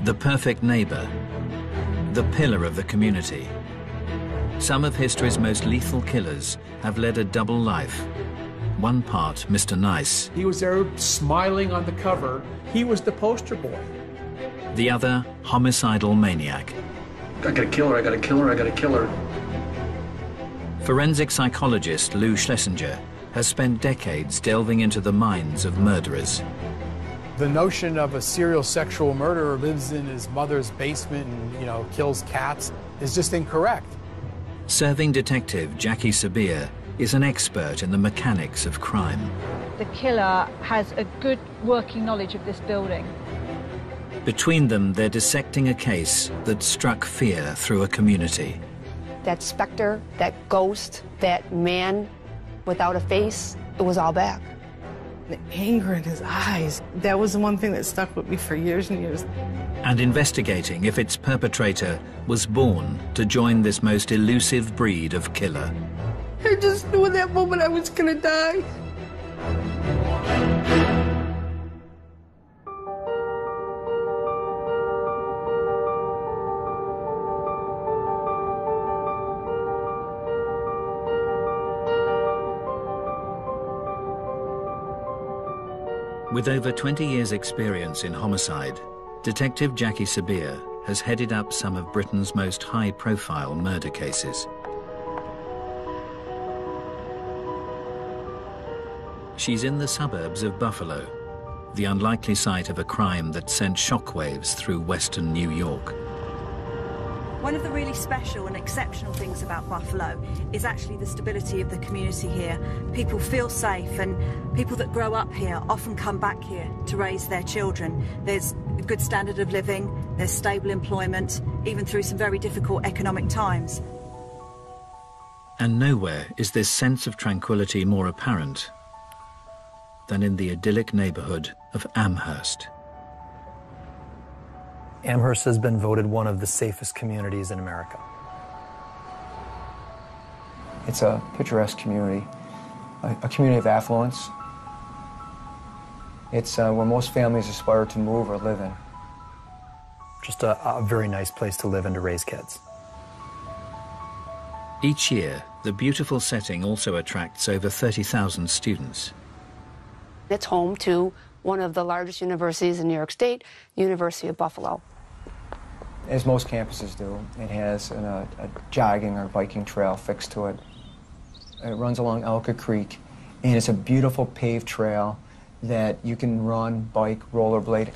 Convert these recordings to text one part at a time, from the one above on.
The perfect neighbor, the pillar of the community. Some of history's most lethal killers have led a double life. One part, Mr. Nice. He was there smiling on the cover. He was the poster boy. The other, homicidal maniac. I got a killer, I got a killer, I got a killer. Forensic psychologist Lou Schlesinger has spent decades delving into the minds of murderers. The notion of a serial sexual murderer lives in his mother's basement and, kills cats is just incorrect. Serving detective Jackie Sabir is an expert in the mechanics of crime. The killer has a good working knowledge of this building. Between them, they're dissecting a case that struck fear through a community. That specter, that ghost, that man without a face, it was all back. The anger in his eyes, that was the one thing that stuck with me for years and years. And investigating if its perpetrator was born to join this most elusive breed of killer. I just knew in that moment I was gonna die. With over 20 years' experience in homicide, Detective Jackie Sabir has headed up some of Britain's most high-profile murder cases. She's in the suburbs of Buffalo, the unlikely site of a crime that sent shockwaves through western New York. One of the really special and exceptional things about Buffalo is actually the stability of the community here. People feel safe, and people that grow up here often come back here to raise their children. There's a good standard of living, there's stable employment, even through some very difficult economic times. And nowhere is this sense of tranquility more apparent than in the idyllic neighborhood of Amherst. Amherst has been voted one of the safest communities in America. It's a picturesque community, a community of affluence. It's where most families aspire to move or live in. Just a very nice place to live and to raise kids. Each year, the beautiful setting also attracts over 30,000 students. It's home to one of the largest universities in New York State, University of Buffalo. As most campuses do, it has a jogging or biking trail fixed to it. It runs along Elka Creek, and it's a beautiful paved trail that you can run, bike, rollerblade.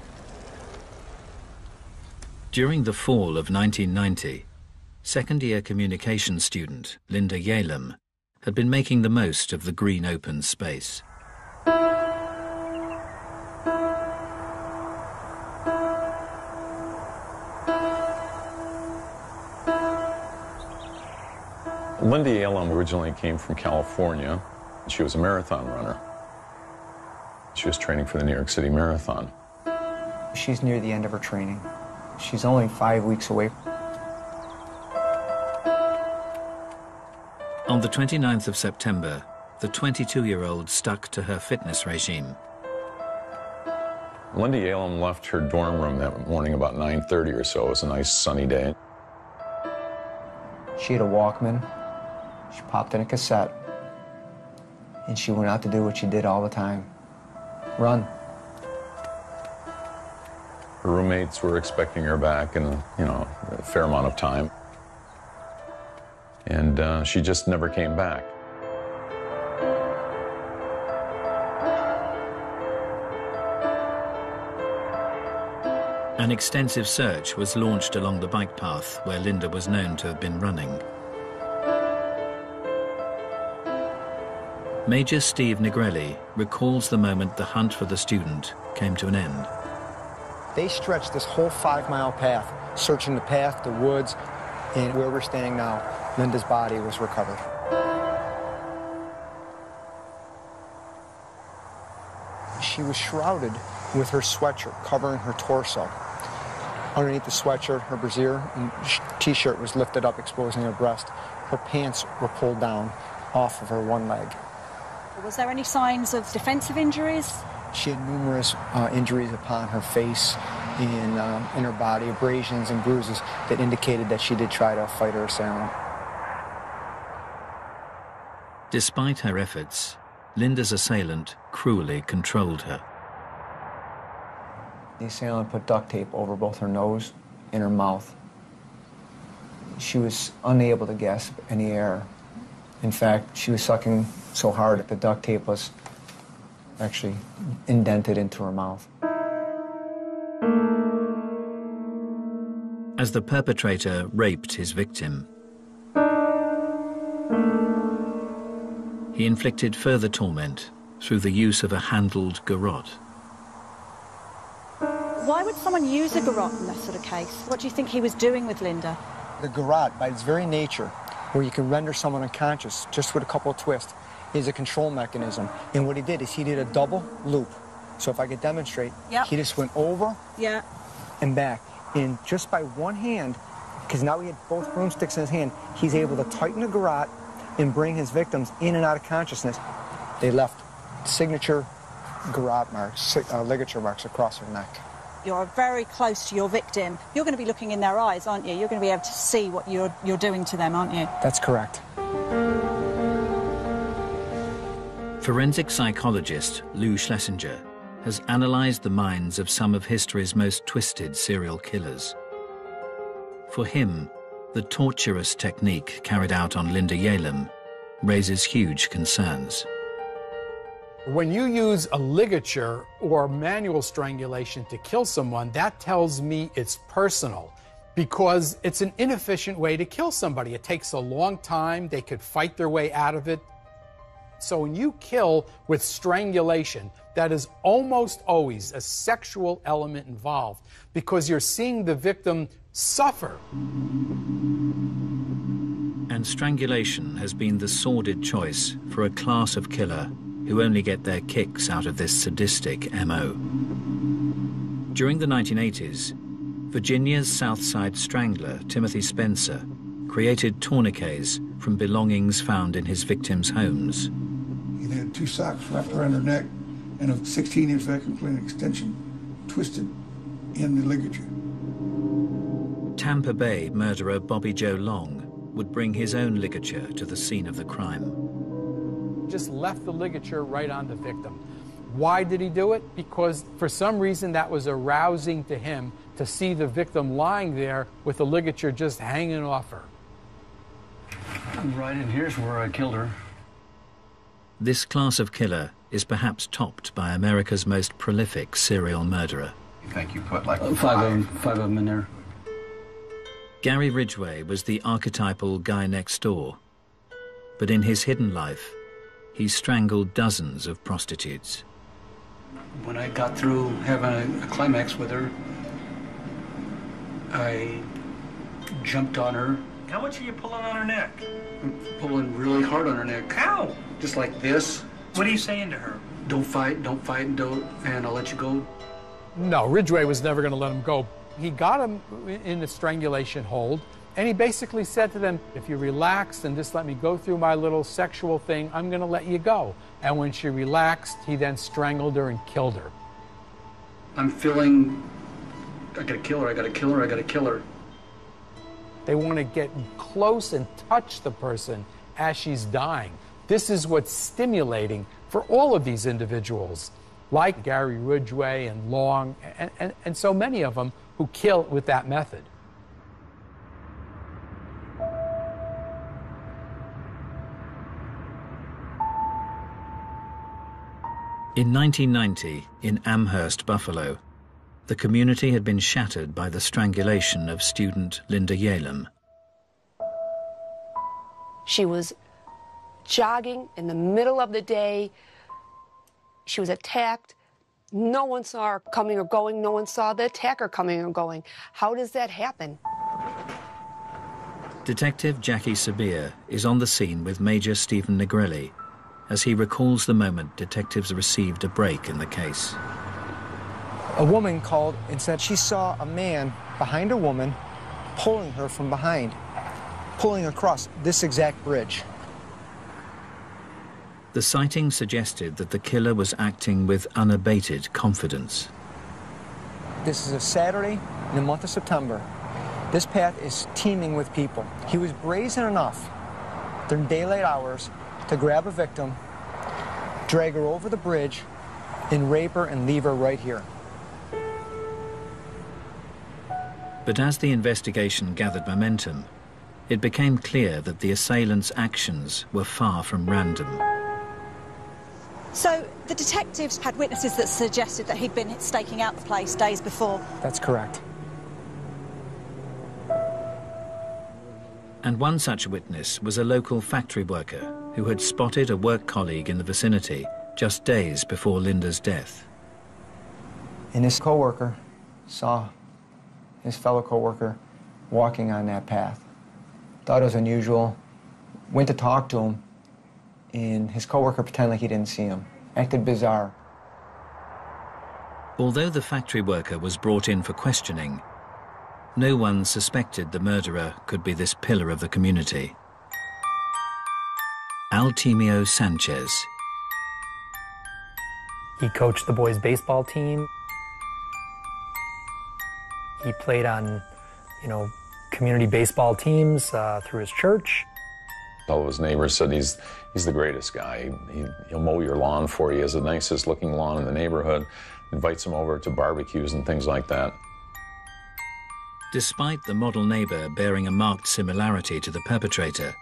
During the fall of 1990, second-year communications student Linda Yalem had been making the most of the green open space. Linda Yalem originally came from California. She was a marathon runner. She was training for the New York City Marathon. She's near the end of her training. She's only 5 weeks away. On the 29th of September, the 22-year-old stuck to her fitness regime. Linda Yalem left her dorm room that morning about 9:30 or so. It was a nice sunny day. She had a Walkman. She popped in a cassette, and she went out to do what she did all the time, run. Her roommates were expecting her back in a fair amount of time, and she just never came back. An extensive search was launched along the bike path where Linda was known to have been running. Major Steve Negrelli recalls the moment the hunt for the student came to an end. They stretched this whole 5-mile path, searching the path, the woods, and where we're standing now, Linda's body was recovered. She was shrouded with her sweatshirt covering her torso. Underneath the sweatshirt, her brassiere and t-shirt was lifted up, exposing her breast. Her pants were pulled down off of her one leg. Was there any signs of defensive injuries? She had numerous injuries upon her face in her body, abrasions and bruises that indicated that she did try to fight her assailant. Despite her efforts, Linda's assailant cruelly controlled her. The assailant put duct tape over both her nose and her mouth. She was unable to gasp any air. In fact, she was sucking so hard that the duct tape was actually indented into her mouth. As the perpetrator raped his victim, he inflicted further torment through the use of a handled garrote. Why would someone use a garrote in this sort of case? What do you think he was doing with Linda? The garrote, by its very nature, where you can render someone unconscious just with a couple of twists, is a control mechanism. And what he did is he did a double loop. So if I could demonstrate, he just went over and back. And just by one hand, because now he had both broomsticks in his hand, he's able to tighten the garrote and bring his victims in and out of consciousness. They left signature garrote marks, ligature marks across her neck. You're very close to your victim. You're going to be looking in their eyes, aren't you? You're going to be able to see what you're doing to them, aren't you? That's correct. Forensic psychologist Lou Schlesinger has analysed the minds of some of history's most twisted serial killers. For him, the torturous technique carried out on Linda Yalem raises huge concerns. When you use a ligature or manual strangulation to kill someone, that tells me it's personal, because it's an inefficient way to kill somebody. It takes a long time. They could fight their way out of it. So when you kill with strangulation, that is almost always a sexual element involved, because you're seeing the victim suffer. And strangulation has been the sordid choice for a class of killer who only get their kicks out of this sadistic MO. During the 1980s, Virginia's South Side strangler, Timothy Spencer, created tourniquets from belongings found in his victims' homes. He had 2 socks wrapped around her neck and a 16-inch vacuum cleaner extension twisted in the ligature. Tampa Bay murderer Bobby Joe Long would bring his own ligature to the scene of the crime. Just left the ligature right on the victim. Why did he do it? Because for some reason that was arousing to him to see the victim lying there with the ligature just hanging off her. Right in here's where I killed her. This class of killer is perhaps topped by America's most prolific serial murderer. You think you put like five of them in there? Gary Ridgway was the archetypal guy next door, but in his hidden life, he strangled dozens of prostitutes. When I got through having a climax with her, I jumped on her. How much are you pulling on her neck? I'm pulling really hard on her neck. How? Just like this. What are you saying to her? Don't fight, and I'll let you go. No, Ridgway was never going to let him go. He got him in the strangulation hold, and he basically said to them, if you relax and just let me go through my little sexual thing, I'm going to let you go. And when she relaxed, he then strangled her and killed her. I'm feeling, I gotta kill her, I gotta kill her, I gotta kill her. They want to get close and touch the person as she's dying. This is what's stimulating for all of these individuals, like Gary Ridgway and Long, and so many of them who kill with that method. In 1990, in Amherst, Buffalo, the community had been shattered by the strangulation of student Linda Yalem. She was jogging in the middle of the day. She was attacked. No one saw her coming or going. No one saw the attacker coming or going. How does that happen? Detective Jackie Sabir is on the scene with Major Stephen Negrelli as he recalls the moment detectives received a break in the case. A woman called and said she saw a man behind a woman pulling her from behind, pulling across this exact bridge. The sighting suggested that the killer was acting with unabated confidence. This is a Saturday in the month of September. This path is teeming with people. He was brazen enough during daylight hours to grab a victim, drag her over the bridge, and rape her and leave her right here. But as the investigation gathered momentum, it became clear that the assailant's actions were far from random. So the detectives had witnesses that suggested that he'd been staking out the place days before. That's correct. And one such witness was a local factory worker who had spotted a work colleague in the vicinity just days before Linda's death. And his co-worker saw his fellow co-worker walking on that path. Thought it was unusual, went to talk to him, and his co-worker pretended like he didn't see him. Acted bizarre. Although the factory worker was brought in for questioning, no one suspected the murderer could be this pillar of the community. Altemio Sanchez. He coached the boys' baseball team. He played on, community baseball teams through his church. All of his neighbors said he's the greatest guy. He'll mow your lawn for you. He has the nicest looking lawn in the neighborhood. Invites him over to barbecues and things like that. Despite the model neighbor bearing a marked similarity to the perpetrator,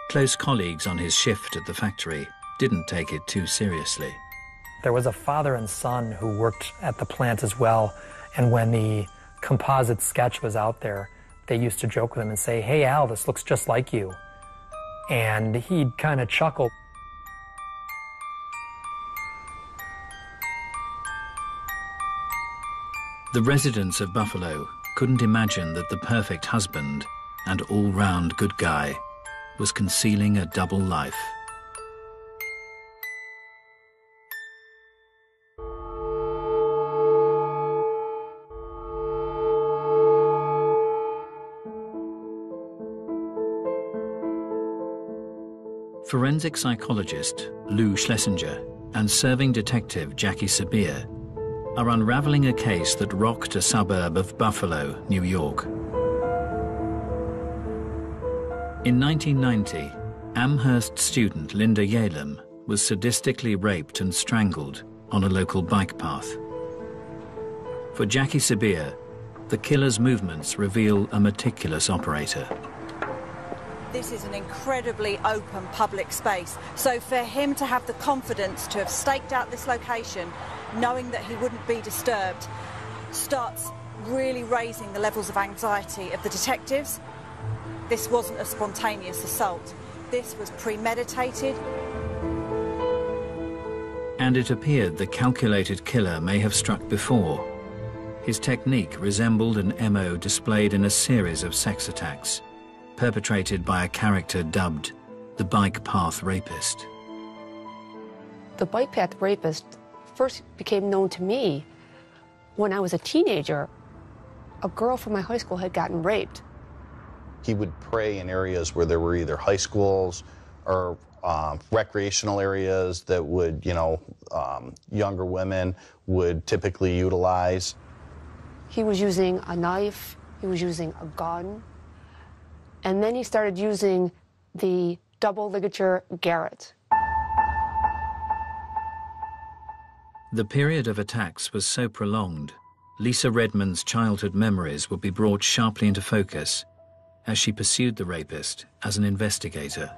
close colleagues on his shift at the factory didn't take it too seriously. There was a father and son who worked at the plant as well, and when the composite sketch was out there, they used to joke with him and say, "Hey Al, this looks just like you." And he'd kind of chuckle. The residents of Buffalo couldn't imagine that the perfect husband and all-round good guy was concealing a double life. Forensic psychologist Lou Schlesinger and serving detective Jackie Sabir are unraveling a case that rocked a suburb of Buffalo, New York. In 1990, Amherst student Linda Yalem was sadistically raped and strangled on a local bike path. For Jackie Sabir, the killer's movements reveal a meticulous operator. This is an incredibly open public space, so for him to have the confidence to have staked out this location, knowing that he wouldn't be disturbed, starts really raising the levels of anxiety of the detectives. This wasn't a spontaneous assault. This was premeditated. And it appeared the calculated killer may have struck before. His technique resembled an MO displayed in a series of sex attacks, perpetrated by a character dubbed the Bike Path Rapist. The Bike Path Rapist first became known to me when I was a teenager. A girl from my high school had gotten raped. He would prey in areas where there were either high schools or recreational areas that would, younger women would typically utilize. He was using a knife, he was using a gun, and then he started using the double ligature garrote. The period of attacks was so prolonged, Lisa Redmond's childhood memories would be brought sharply into focus as she pursued the rapist as an investigator.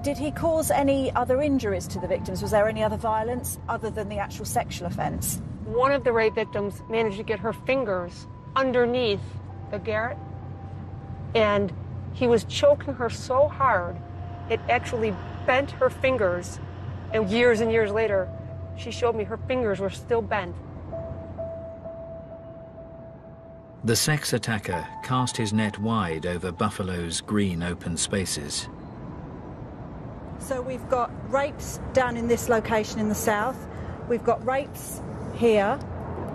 Did he cause any other injuries to the victims? Was there any other violence other than the actual sexual offence? One of the rape victims managed to get her fingers underneath the garrote, and he was choking her so hard it actually bent her fingers, and years later she showed me her fingers were still bent. The sex attacker cast his net wide over Buffalo's green open spaces. So we've got rapes down in this location in the south, we've got rapes here,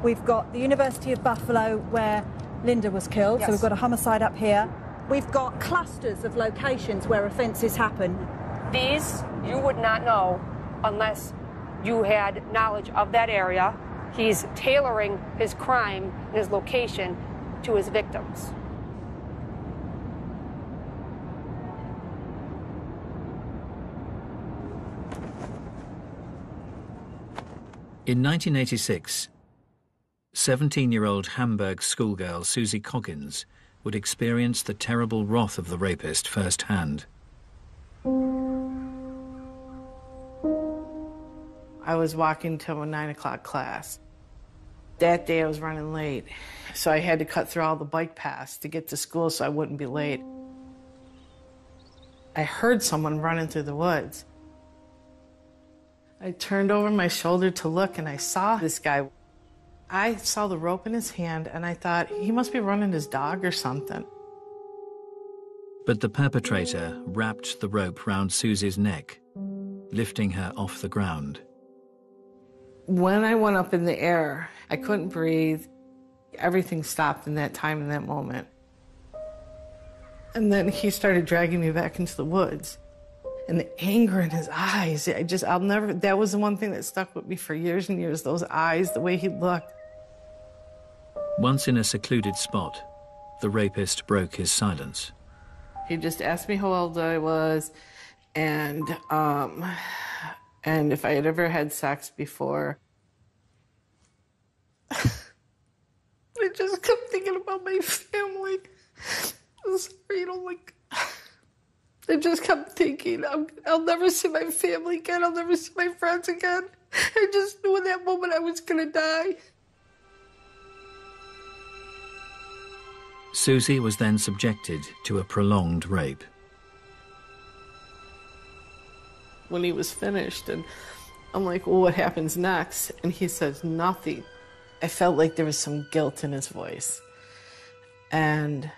we've got the University of Buffalo where Linda was killed, yes. So we've got a homicide up here. We've got clusters of locations where offences happen. These you would not know unless you had knowledge of that area. He's tailoring his crime and his location to his victims. In 1986, 17-year-old Hamburg schoolgirl Susie Coggins would experience the terrible wrath of the rapist firsthand. I was walking to a 9 o'clock class. That day I was running late, so I had to cut through all the bike paths to get to school so I wouldn't be late. I heard someone running through the woods. I turned over my shoulder to look, and I saw this guy. I saw the rope in his hand, and I thought, he must be running his dog or something. But the perpetrator wrapped the rope round Susie's neck, lifting her off the ground. When I went up in the air, I couldn't breathe. Everything stopped in that time, in that moment. And then he started dragging me back into the woods. And the anger in his eyes, I'll never, that was the one thing that stuck with me for years and years, those eyes, the way he looked. Once in a secluded spot, the rapist broke his silence. He just asked me how old I was, and if I had ever had sex before. I just kept thinking about my family. I'm sorry, I just kept thinking, I'll never see my family again. I'll never see my friends again. I just knew in that moment I was gonna die. Susie was then subjected to a prolonged rape. When he was finished, and I'm like, well, what happens next? And he says nothing. I felt like there was some guilt in his voice. And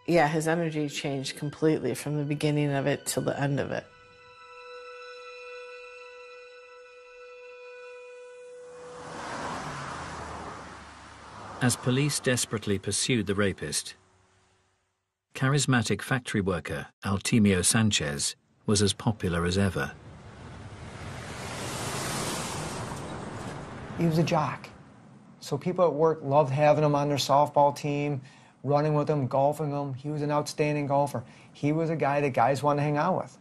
yeah, his energy changed completely from the beginning of it till the end of it. As police desperately pursued the rapist, charismatic factory worker Artemio Sanchez was as popular as ever. He was a jock. So people at work loved having him on their softball team, running with him, golfing him. He was an outstanding golfer. He was a guy that guys wanted to hang out with.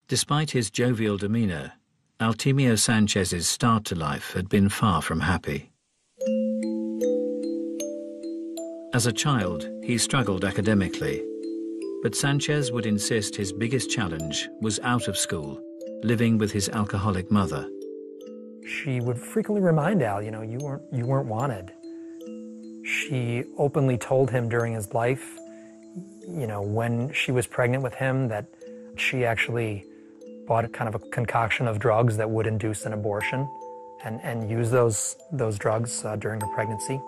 Despite his jovial demeanor, Artemio Sanchez's start to life had been far from happy. As a child, he struggled academically, but Sanchez would insist his biggest challenge was out of school, living with his alcoholic mother. She would frequently remind Al, you know, you weren't wanted. She openly told him during his life, you know, when she was pregnant with him, that she actually bought a kind of a concoction of drugs that would induce an abortion and use those drugs during her pregnancy.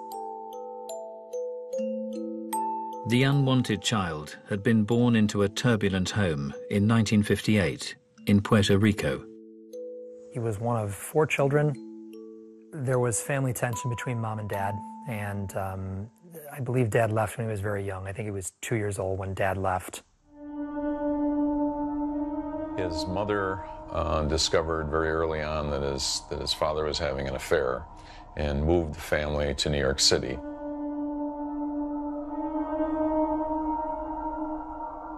The unwanted child had been born into a turbulent home in 1958 in Puerto Rico. He was one of 4 children. There was family tension between mom and dad, and I believe dad left when he was very young. I think he was 2 years old when dad left. His mother discovered very early on that his father was having an affair and moved the family to New York City.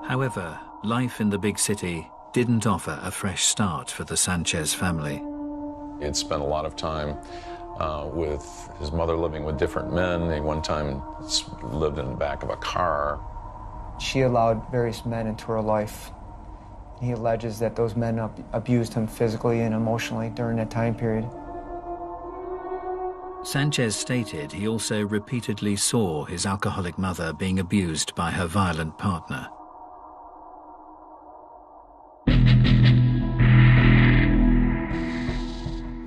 However, life in the big city didn't offer a fresh start for the Sanchez family. He had spent a lot of time with his mother living with different men. He one time lived in the back of a car. She allowed various men into her life. He alleges that those men abused him physically and emotionally during that time period. Sanchez stated he also repeatedly saw his alcoholic mother being abused by her violent partner.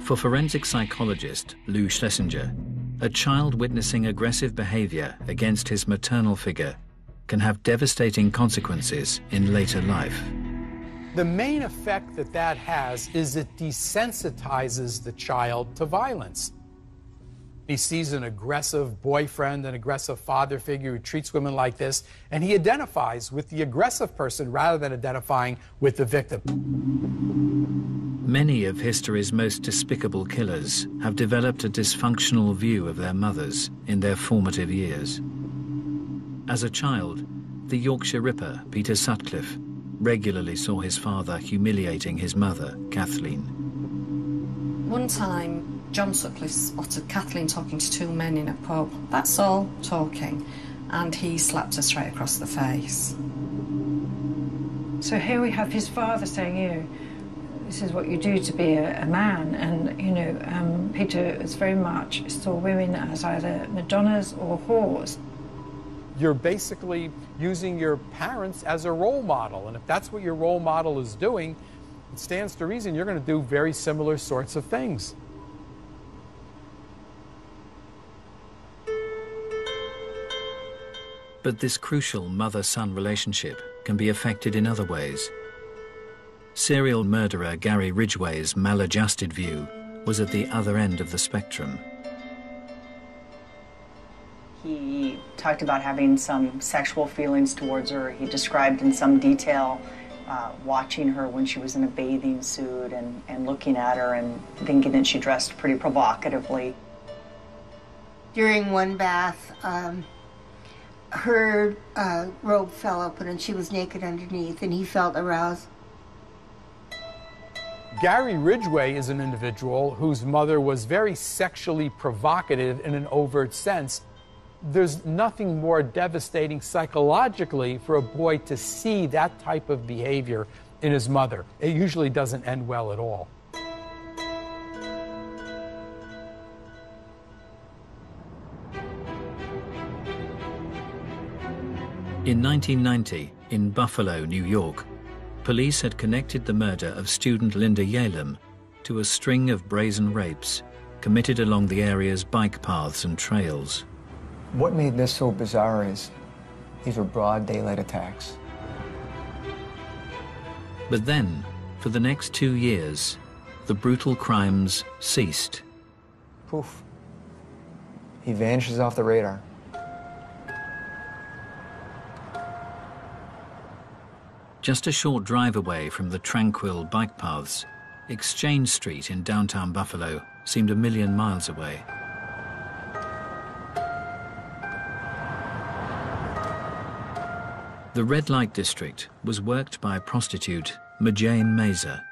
For forensic psychologist Lou Schlesinger, a child witnessing aggressive behavior against his maternal figure can have devastating consequences in later life. The main effect that has is it desensitizes the child to violence. He sees an aggressive boyfriend, an aggressive father figure who treats women like this, and he identifies with the aggressive person rather than identifying with the victim. Many of history's most despicable killers have developed a dysfunctional view of their mothers in their formative years. As a child, the Yorkshire Ripper, Peter Sutcliffe, regularly saw his father humiliating his mother, Kathleen. One time, John Sutcliffe spotted Kathleen talking to two men in a pub. That's all, talking, and he slapped her straight across the face. So here we have his father saying, this is what you do to be a man, and, Peter is very much saw women as either Madonnas or whores. You're basically using your parents as a role model, and if that's what your role model is doing, it stands to reason you're going to do very similar sorts of things. But this crucial mother-son relationship can be affected in other ways. Serial murderer Gary Ridgway's maladjusted view was at the other end of the spectrum. He talked about having some sexual feelings towards her. He described in some detail watching her when she was in a bathing suit and looking at her and thinking that she dressed pretty provocatively. During one bath, her robe fell open and she was naked underneath, and he felt aroused. Gary Ridgway is an individual whose mother was very sexually provocative in an overt sense. There's nothing more devastating psychologically for a boy to see that type of behavior in his mother. It usually doesn't end well at all. In 1990, in Buffalo, New York, police had connected the murder of student Linda Yalem to a string of brazen rapes committed along the area's bike paths and trails. What made this so bizarre is these were broad daylight attacks. But then, for the next 2 years, the brutal crimes ceased. Poof. He vanishes off the radar. Just a short drive away from the tranquil bike paths, Exchange Street in downtown Buffalo seemed 1,000,000 miles away. The red light district was worked by prostitute Majane Mazer.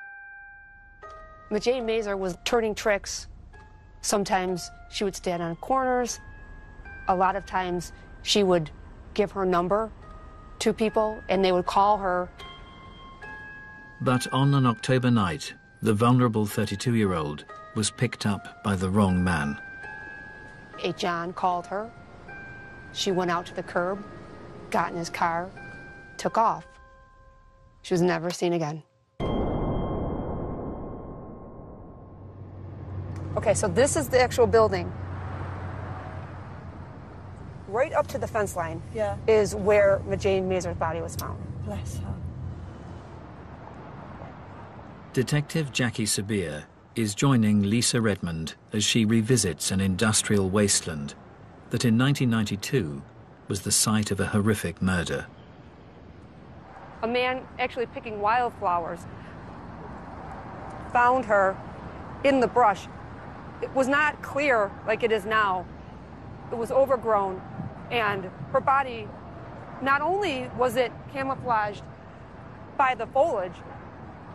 Majane Mazer was turning tricks. Sometimes she would stand on corners. A lot of times she would give her number to people and they would call her. But on an October night, the vulnerable 32-year-old was picked up by the wrong man. A John called her. She went out to the curb, got in his car, took off. She was never seen again. Okay, so this is the actual building. Right up to the fence line is where Majane Mazer's body was found. Bless her. Detective Jackie Sabir is joining Lisa Redmond as she revisits an industrial wasteland that in 1992 was the site of a horrific murder. A man actually picking wildflowers found her in the brush. It was not clear like it is now. It was overgrown, and her body, not only was it camouflaged by the foliage,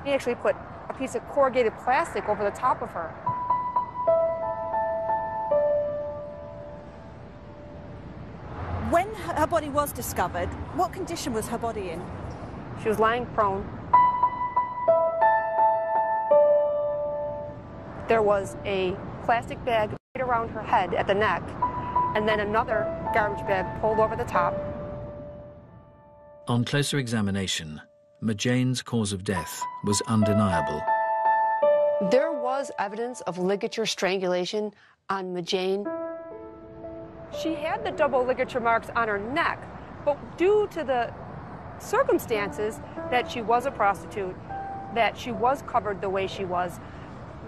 he actually put a piece of corrugated plastic over the top of her. When her body was discovered, what condition was her body in? She was lying prone. There was a plastic bag right around her head at the neck, and then another garbage bag pulled over the top. On closer examination, Majane's cause of death was undeniable. There was evidence of ligature strangulation on Majane. She had the double ligature marks on her neck, but due to the circumstances that she was a prostitute, that she was covered the way she was,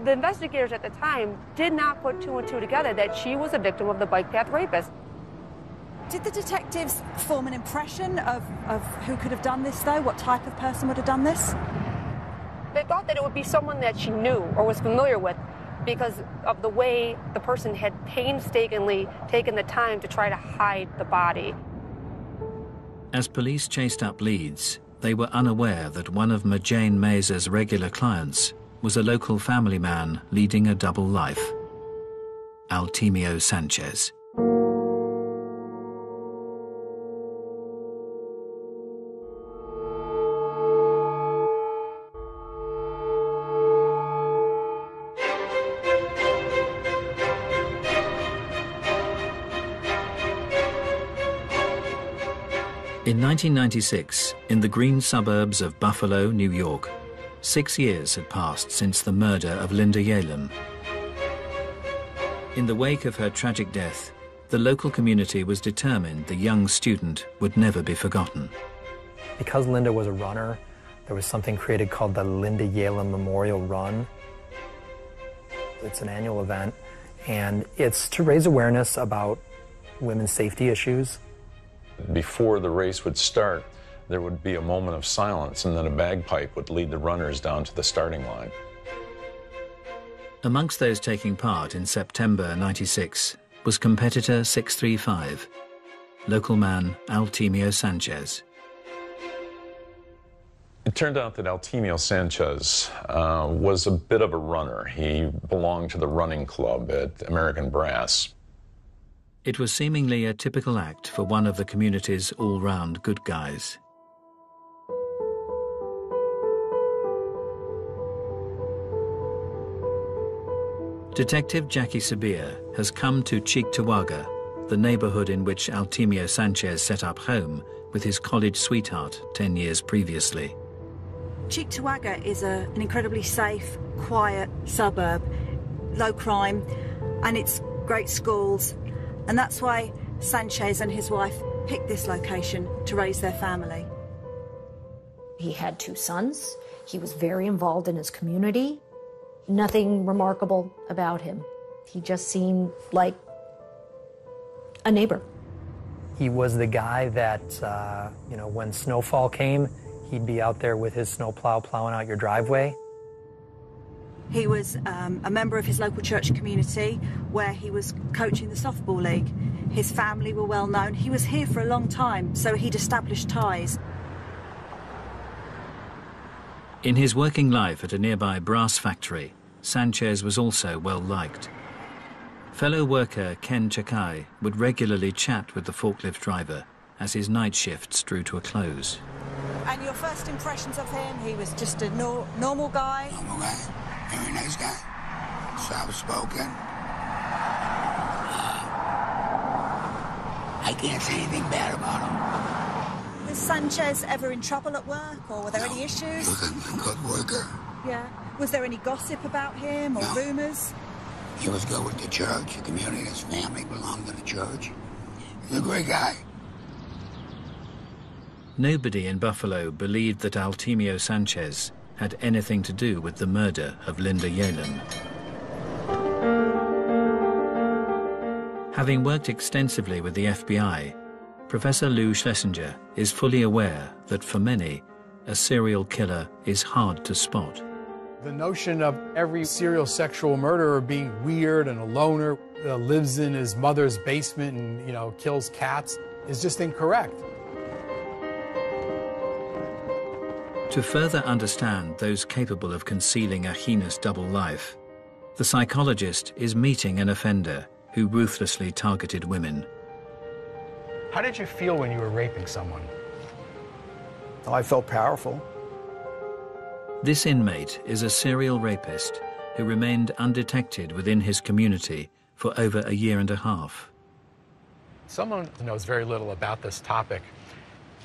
the investigators at the time did not put two and two together that she was a victim of the bike path rapist. Did the detectives form an impression of who could have done this, though? What type of person would have done this? They thought that it would be someone that she knew or was familiar with because of the way the person had painstakingly taken the time to try to hide the body. As police chased up leads, they were unaware that one of Jane Mazur's regular clients was a local family man leading a double life, Altemio Sanchez. In 1996, in the green suburbs of Buffalo, New York, 6 years had passed since the murder of Linda Yalem. In the wake of her tragic death, the local community was determined the young student would never be forgotten. Because Linda was a runner, there was something created called the Linda Yalem Memorial Run. It's an annual event, and it's to raise awareness about women's safety issues. Before the race would start, there would be a moment of silence, and then a bagpipe would lead the runners down to the starting line. Amongst those taking part in September '96 was competitor 635, local man Altemio Sanchez. It turned out that Altemio Sanchez was a bit of a runner. He belonged to the running club at American Brass. It was seemingly a typical act for one of the community's all-round good guys. Detective Jackie Sabir has come to Cheektowaga, the neighborhood in which Altemio Sanchez set up home with his college sweetheart 10 years previously. Cheektowaga is an incredibly safe, quiet suburb, low crime, and it's great schools. And that's why Sanchez and his wife picked this location to raise their family. He had 2 sons. He was very involved in his community. Nothing remarkable about him. He just seemed like a neighbor. He was the guy that, when snowfall came, he'd be out there with his snowplow plowing out your driveway. He was a member of his local church community where he was coaching the softball league. His family were well known. He was here for a long time, so he'd established ties. In his working life at a nearby brass factory, Sanchez was also well liked. Fellow worker Ken Chakai would regularly chat with the forklift driver as his night shifts drew to a close. And your first impressions of him? He was just a normal guy? Normal guy. Very nice guy. Soft-spoken. I can't say anything bad about him. Was Sanchez ever in trouble at work, or were there any issues? He was a good worker. Yeah. Was there any gossip about him, or rumours? He was good with the church, the community. His family belonged to the church. He's a great guy. Nobody in Buffalo believed that Altemio Sanchez had anything to do with the murder of Linda Yalem. Having worked extensively with the FBI, Professor Lou Schlesinger is fully aware that for many, a serial killer is hard to spot. The notion of every serial sexual murderer being weird and a loner, lives in his mother's basement and, kills cats is just incorrect. To further understand those capable of concealing a heinous double life, the psychologist is meeting an offender who ruthlessly targeted women. How did you feel when you were raping someone? Oh, I felt powerful. This inmate is a serial rapist who remained undetected within his community for over a year and a half. Someone knows very little about this topic.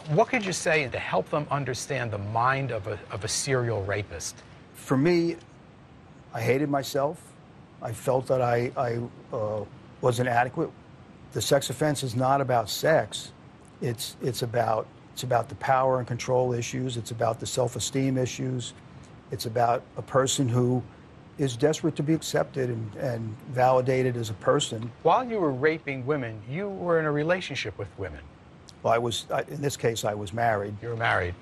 What could you say to help them understand the mind of a serial rapist? For me, I hated myself. I felt that I wasn't adequate. The sex offense is not about sex. It's about the power and control issues. It's about the self-esteem issues. It's about a person who is desperate to be accepted and validated as a person. While you were raping women, you were in a relationship with women. Well, in this case, I was married. You were married.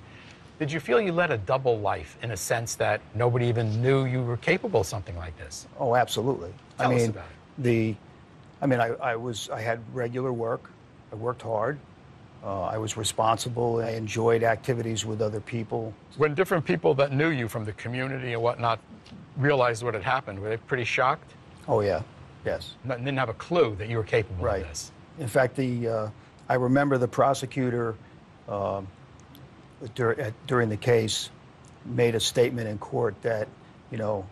Did you feel you led a double life in a sense that nobody even knew you were capable of something like this? Oh, absolutely. Tell us about it. I had regular work. I worked hard. I was responsible. I enjoyed activities with other people. When different people that knew you from the community and whatnot realized what had happened, were they pretty shocked? Oh, yeah. Yes. And didn't have a clue that you were capable of this? In fact, I remember the prosecutor during the case made a statement in court that, you know,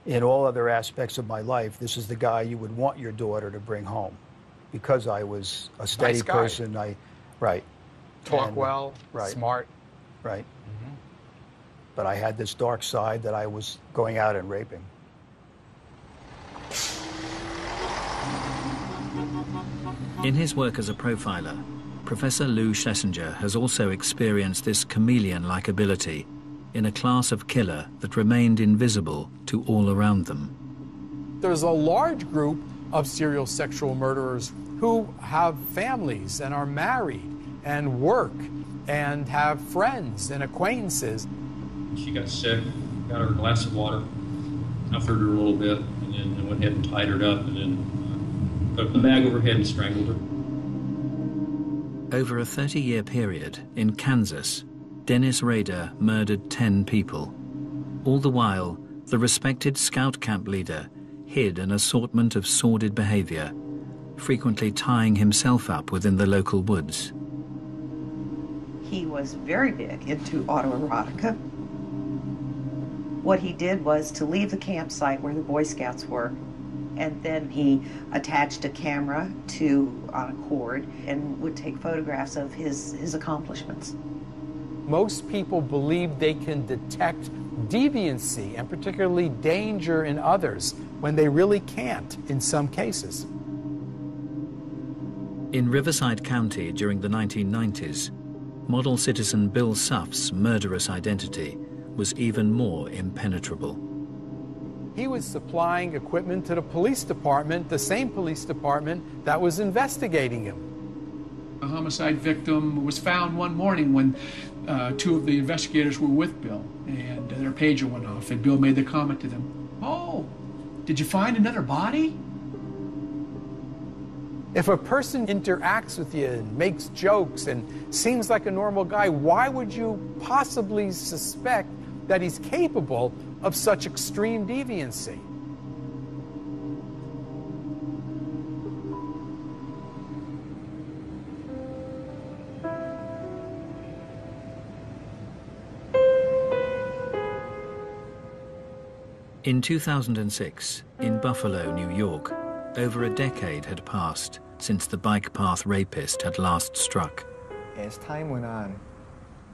in all other aspects of my life, this is the guy you would want your daughter to bring home, because I was a steady Nice guy. person. Right. Talk well, smart. Right. But I had this dark side that I was going out and raping. In his work as a profiler, Professor Lou Schlesinger has also experienced this chameleon-like ability in a class of killer that remained invisible to all around them. There's a large group of serial sexual murderers who have families and are married and work and have friends and acquaintances. She got sick, got her a glass of water, comforted her a little bit, and then went ahead and tied her up, and then put the bag over her head and strangled her. Over a 30-year period in Kansas, Dennis Rader murdered 10 people. All the while, the respected scout camp leader hid an assortment of sordid behavior, frequently tying himself up within the local woods. He was very big into autoerotica. What he did was to leave the campsite where the Boy Scouts were, and then he attached a camera on a cord and would take photographs of his accomplishments. Most people believe they can detect deviancy and particularly danger in others when they really can't in some cases. In Riverside County during the 1990s, model citizen Bill Suff's murderous identity was even more impenetrable. He was supplying equipment to the police department, the same police department that was investigating him. A homicide victim was found one morning when two of the investigators were with Bill, and their pager went off, and Bill made the comment to them, "Oh, did you find another body?" If a person interacts with you and makes jokes and seems like a normal guy, why would you possibly suspect that he's capable of such extreme deviancy? In 2006, in Buffalo, New York, over a decade had passed since the bike path rapist had last struck. As time went on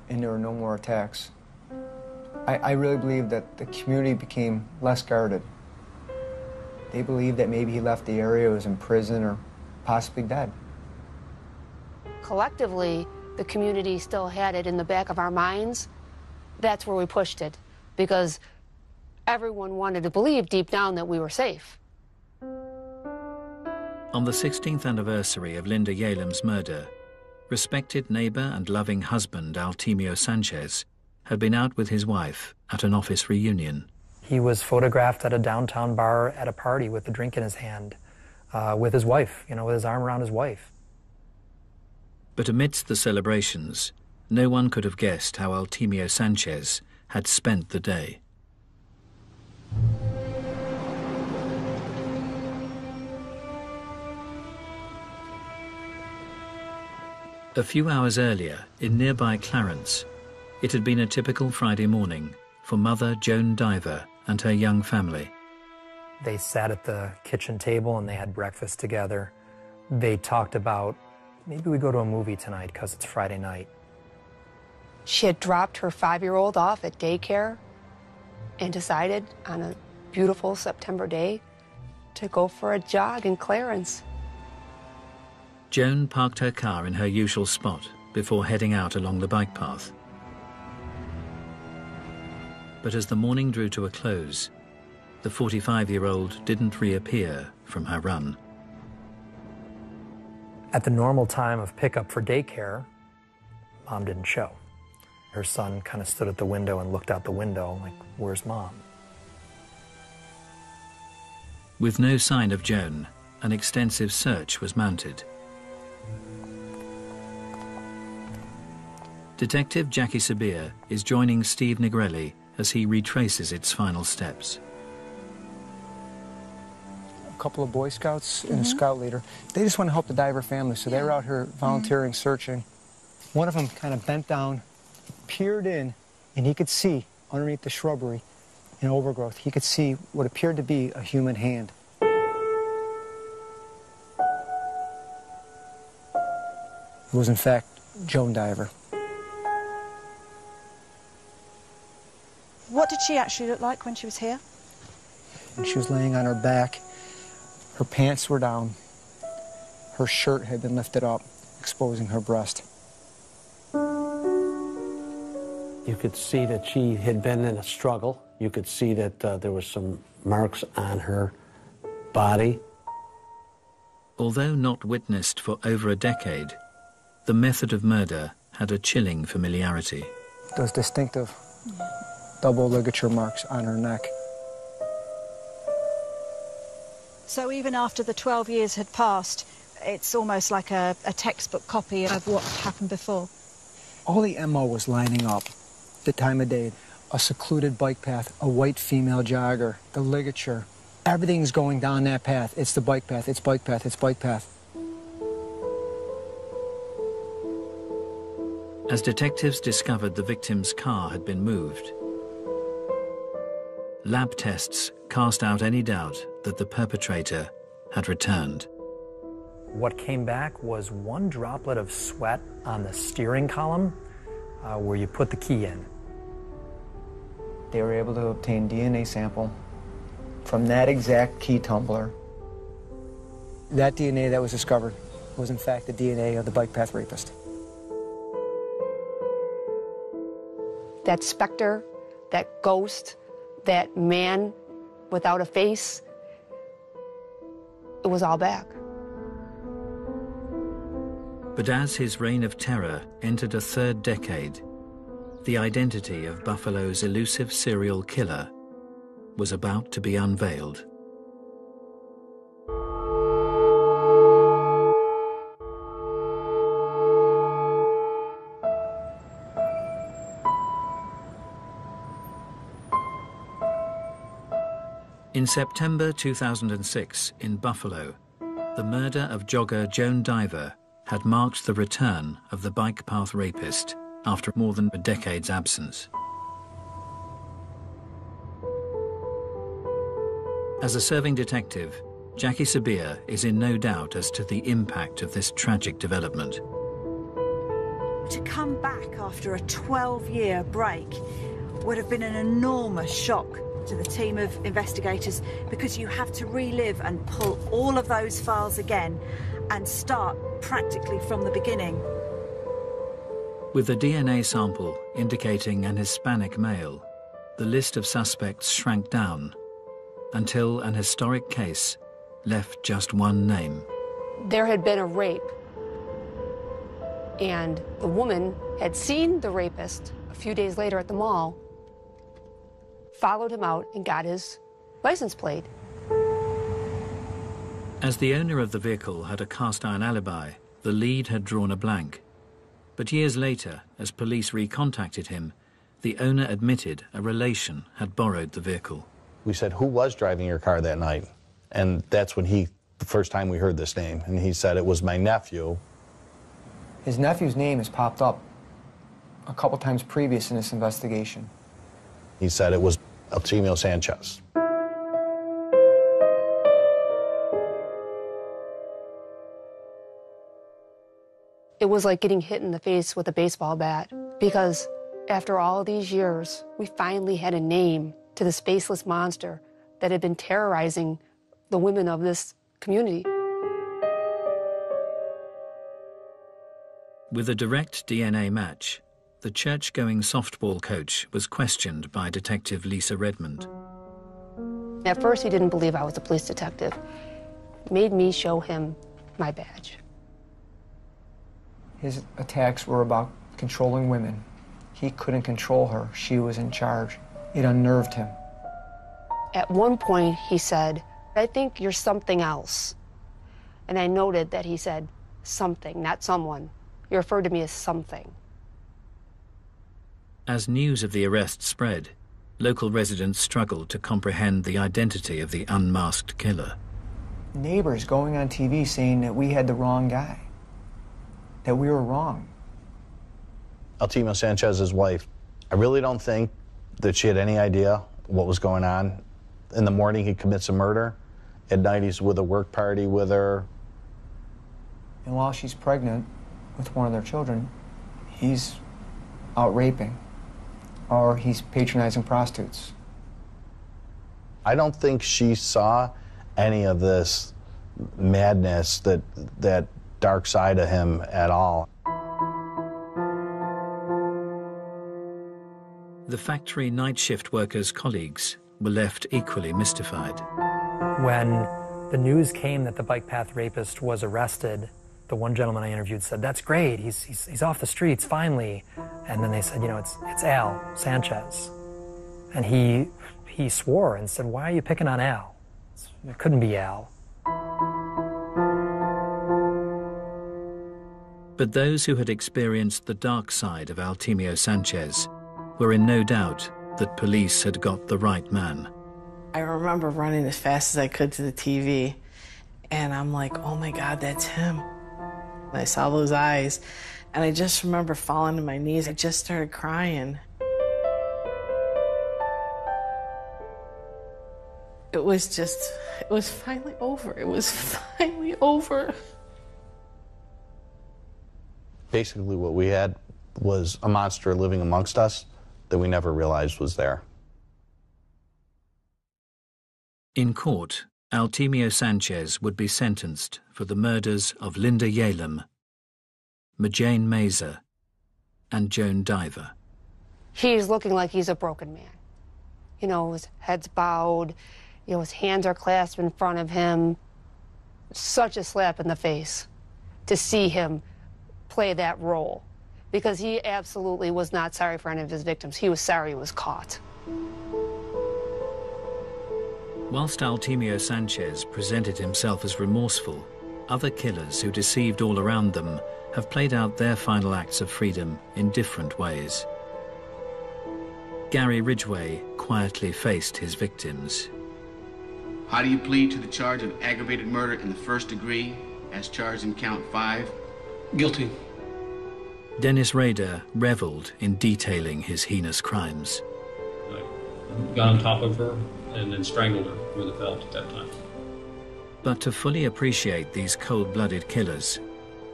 and there were no more attacks, I really believe that the community became less guarded. They believed that maybe he left the area, was in prison, or possibly dead. Collectively, the community still had it in the back of our minds. That's where we pushed it, because everyone wanted to believe deep down that we were safe. On the 16th anniversary of Linda Yalem's murder, respected neighbor and loving husband Altemio Sanchez had been out with his wife at an office reunion. He was photographed at a downtown bar at a party with a drink in his hand, with his wife, with his arm around his wife. But amidst the celebrations, no one could have guessed how Altemio Sanchez had spent the day. A few hours earlier, in nearby Clarence, it had been a typical Friday morning for mother Joan Diver and her young family. They sat at the kitchen table and they had breakfast together. They talked about, maybe we go to a movie tonight because it's Friday night. She had dropped her 5-year-old off at daycare and decided on a beautiful September day to go for a jog in Clarence. Joan parked her car in her usual spot before heading out along the bike path. But as the morning drew to a close, the 45-year-old didn't reappear from her run. At the normal time of pickup for daycare, Mom didn't show. Her son kind of stood at the window and looked out the window like, where's Mom? With no sign of Joan, an extensive search was mounted. Detective Jackie Sabir is joining Steve Negrelli as he retraces its final steps. A couple of Boy Scouts and a scout leader. They just want to help the diver family, so they were out here volunteering, searching. One of them kind of bent down, peered in, and he could see underneath the shrubbery and overgrowth, he could see what appeared to be a human hand. It was in fact Joan Diver. What did she actually look like when she was here? And she was laying on her back. Her pants were down. Her shirt had been lifted up, exposing her breast. You could see that she had been in a struggle. You could see that there were some marks on her body. Although not witnessed for over a decade, the method of murder had a chilling familiarity. Those distinctive double ligature marks on her neck. So even after the 12 years had passed, it's almost like a textbook copy of what happened before. All the MO was lining up. The time of day, a secluded bike path, a white female jogger, the ligature. Everything's going down that path. It's the bike path, it's bike path, it's bike path. As detectives discovered the victim's car had been moved, lab tests cast out any doubt that the perpetrator had returned. What came back was one droplet of sweat on the steering column where you put the key in. They were able to obtain DNA sample from that exact key tumbler. That DNA that was discovered was in fact the DNA of the bike path rapist. That specter, that ghost, that man without a face, it was all back. But as his reign of terror entered a third decade, the identity of Buffalo's elusive serial killer was about to be unveiled. In September 2006 in Buffalo, the murder of jogger Joan Diver had marked the return of the bike path rapist after more than a decade's absence. As a serving detective, Jackie Sabir is in no doubt as to the impact of this tragic development. To come back after a 12-year break would have been an enormous shock to the team of investigators, because you have to relive and pull all of those files again and start practically from the beginning. With a DNA sample indicating an Hispanic male, the list of suspects shrank down until an historic case left just one name. There had been a rape, and the woman had seen the rapist a few days later at the mall, followed him out and got his license plate. As the owner of the vehicle had a cast-iron alibi, the lead had drawn a blank. But years later, as police recontacted him, the owner admitted a relation had borrowed the vehicle. We said, who was driving your car that night? And that's when the first time we heard this name, and he said it was my nephew. His nephew's name has popped up a couple times previous in this investigation. He said it was Altimio Sanchez. It was like getting hit in the face with a baseball bat, because after all these years, we finally had a name to the faceless monster that had been terrorizing the women of this community. With a direct DNA match, the church-going softball coach was questioned by Detective Lisa Redmond. At first, he didn't believe I was a police detective. It made me show him my badge. His attacks were about controlling women He couldn't control her. She was in charge. It unnerved him. At one point, he said, "I think you're something else." And I noted that he said something, not someone. He referred to me as something. As news of the arrest spread, local residents struggled to comprehend the identity of the unmasked killer. Neighbors going on TV saying that we had the wrong guy, that we were wrong. Altimio Sanchez's wife, I really don't think that she had any idea what was going on. In the morning, he commits a murder. At night, he's with a work party with her. And while she's pregnant with one of their children, he's out raping, or he's patronizing prostitutes. I don't think she saw any of this madness, that dark side of him at all. The factory night shift workers' colleagues were left equally mystified. When the news came that the bike path rapist was arrested, the one gentleman I interviewed said, "That's great, he's off the streets, finally." And then they said, "You know, it's Al Sanchez." And he swore and said, "Why are you picking on Al? It couldn't be Al." But those who had experienced the dark side of Altimio Sanchez were in no doubt that police had got the right man. I remember running as fast as I could to the TV, and I'm like, "Oh my God, that's him." And I saw those eyes, and I just remember falling to my knees. I just started crying. It was finally over. It was finally over. Basically, what we had was a monster living amongst us that we never realized was there. In court, Altimio Sanchez would be sentenced for the murders of Linda Yalem, Majane Mazer, and Joan Diver. He's looking like he's a broken man. You know, his head's bowed, you know, his hands are clasped in front of him. Such a slap in the face to see him play that role, because he absolutely was not sorry for any of his victims. He was sorry he was caught. Whilst Altimio Sanchez presented himself as remorseful, other killers who deceived all around them have played out their final acts of freedom in different ways. Gary Ridgway quietly faced his victims. How do you plead to the charge of aggravated murder in the first degree, as charged in count 5? Guilty. Dennis Rader reveled in detailing his heinous crimes. I got on top of her and then strangled her with a belt at that time. But to fully appreciate these cold-blooded killers,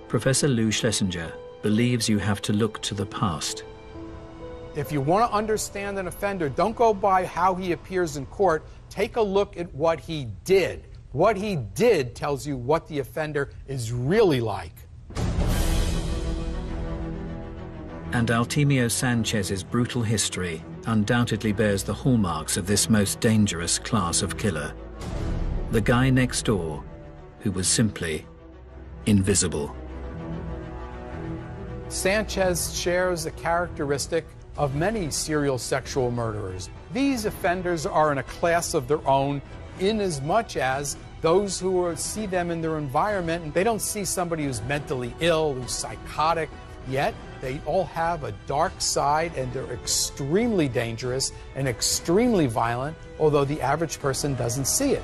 Professor Lou Schlesinger believes you have to look to the past. If you want to understand an offender, don't go by how he appears in court. Take a look at what he did. What he did tells you what the offender is really like. And Altimio Sanchez's brutal history undoubtedly bears the hallmarks of this most dangerous class of killer. The guy next door who was simply invisible. Sanchez shares a characteristic of many serial sexual murderers. These offenders are in a class of their own, in as much as those who see them in their environment, and they don't see somebody who's mentally ill, who's psychotic, yet they all have a dark side, and they're extremely dangerous and extremely violent, although the average person doesn't see it.